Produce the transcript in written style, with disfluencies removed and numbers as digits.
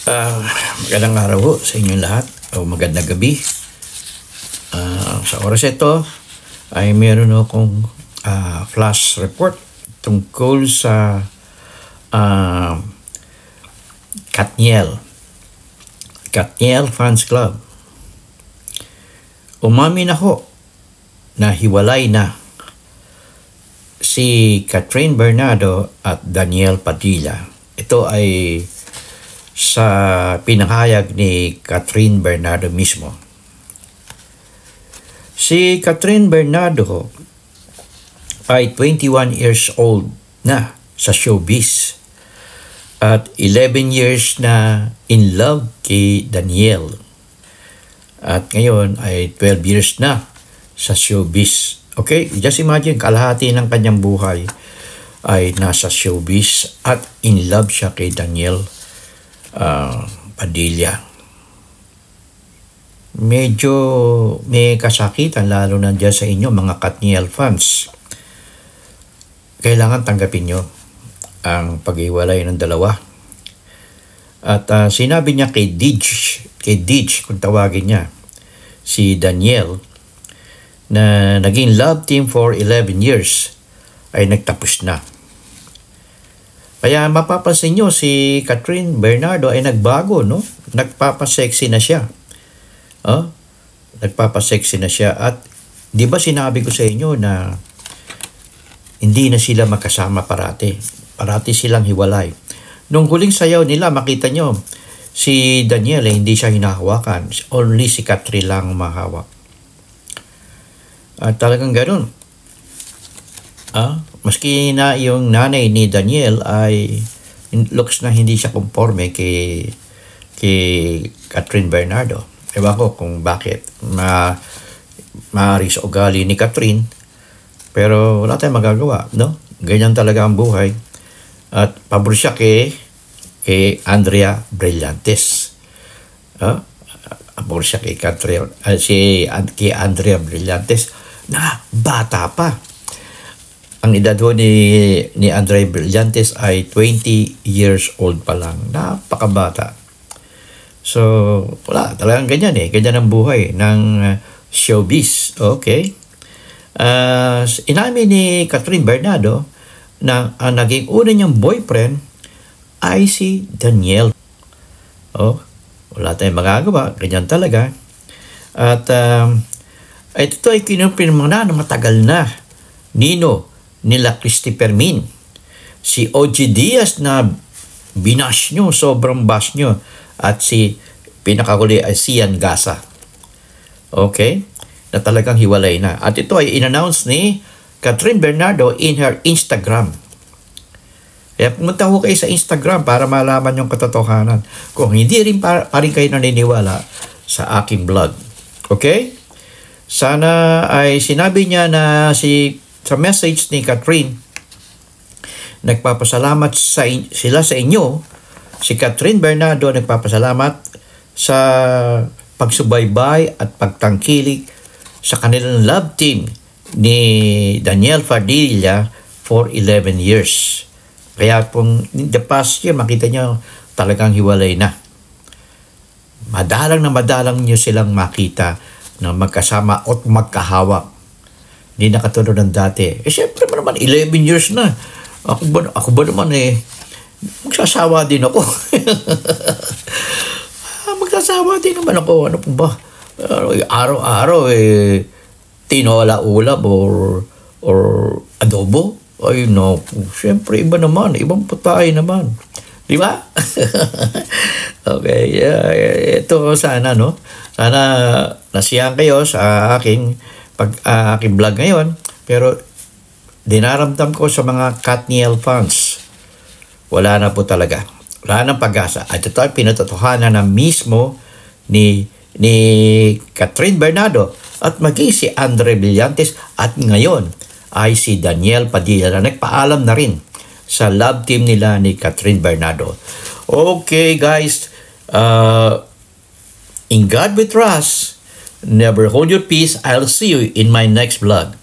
Ah, Magandang araw ho sa inyong lahat o magandang gabi. Sa oras ito ay meron akong flash report tungkol sa Katniel Fans Club. Umamin ako na hiwalay na si Catherine Bernardo at Daniel Padilla. Ito ay sa pinahayag ni Catherine Bernardo mismo. Si Catherine Bernardo ay 21 years old na sa showbiz at 11 years na in love kay Daniel. At ngayon ay 12 years na sa showbiz. Okay, just imagine, kalahati ng kanyang buhay ay nasa showbiz at in love siya kay Daniel Padilla. Medyo may kasakitan lalo na dyan sa inyo mga Katniel fans. Kailangan tanggapin nyo ang pag-iwalay ng dalawa. At sinabi niya kay Dij kung tawagin niya, si Daniel, na naging love team for 11 years ay nagtapos na. Kaya mapapansin nyo, si Catherine Bernardo ay nagbago, no? Nagpapasexy na siya. Nagpapasexy na siya. At di ba sinabi ko sa inyo na hindi na sila makasama parati. Parati silang hiwalay. Nung huling sayaw nila, makita nyo, si Daniel hindi siya hinahawakan. Only si Catherine lang mahawak. At talagang ganun. Maski na yung nanay ni Daniel ay looks na hindi siya conforme kay Catherine Bernardo. Ewan ko kung bakit. Maaari sa ugali ni Catherine. Pero wala tayong magagawa, no? Ganyan talaga ang buhay. At pabor siya kay Andrea Brillantes. Pabor siya kay Andrea Brillantes na bata pa. Ang edad ho ni Andrea Brillantes ay 20 years old pa lang. Napakabata. So, wala. Talagang ganyan eh. Ganyan ang buhay ng showbiz. Okay. Inamin ni Catherine Bernardo na ang naging una niyang boyfriend ay si Daniel. Wala tayong magagawa. Ganyan talaga. At ito ay kinumpirma na matagal na nino nila Christy Fermin. Si OG Diaz na binash nyo, sobrang bash nyo. At si pinakahuli ay Sian Gasa. Okay? Na talagang hiwalay na. At ito ay in-announce ni Catherine Bernardo in her Instagram. Kaya pumunta ho kayo sa Instagram para malaman yung katotohanan. Kung hindi rin pa rin kayo naniniwala sa aking vlog. Okay? Sana ay sinabi niya na sa message ni Catherine, nagpapasalamat sila sa inyo. Si Catherine Bernardo nagpapasalamat sa pagsubaybay at pagtangkilik sa kanilang love team ni Daniel Padilla for 11 years. Kaya kung in the past year, makita nyo talagang hiwalay na. Madalang nyo silang makita na magkasama at magkahawak. Hindi na katulad ng dati. Siyempre naman, 11 years na. Ako ba naman magsasawa din ako. Magsasawa din naman ako. Ano po ba? Araw-araw tinola ulap or adobo. Ay no, siyempre iba naman. Ibang putay naman. Di ba? Okay. Ito sana, no? Sana nasiyahan kayo sa aking vlog ngayon, pero dinaramdam ko sa mga Katniel fans, wala na po talaga. Wala nang pag-asa. At ito ay pinatotohanan na mismo ni Catherine Bernardo at maging si Andrea Brillantes at ngayon ay si Daniel Padilla na nagpaalam na rin sa love team nila ni Catherine Bernardo. Okay guys, in God we trust. Never hold your peace. I'll see you in my next vlog.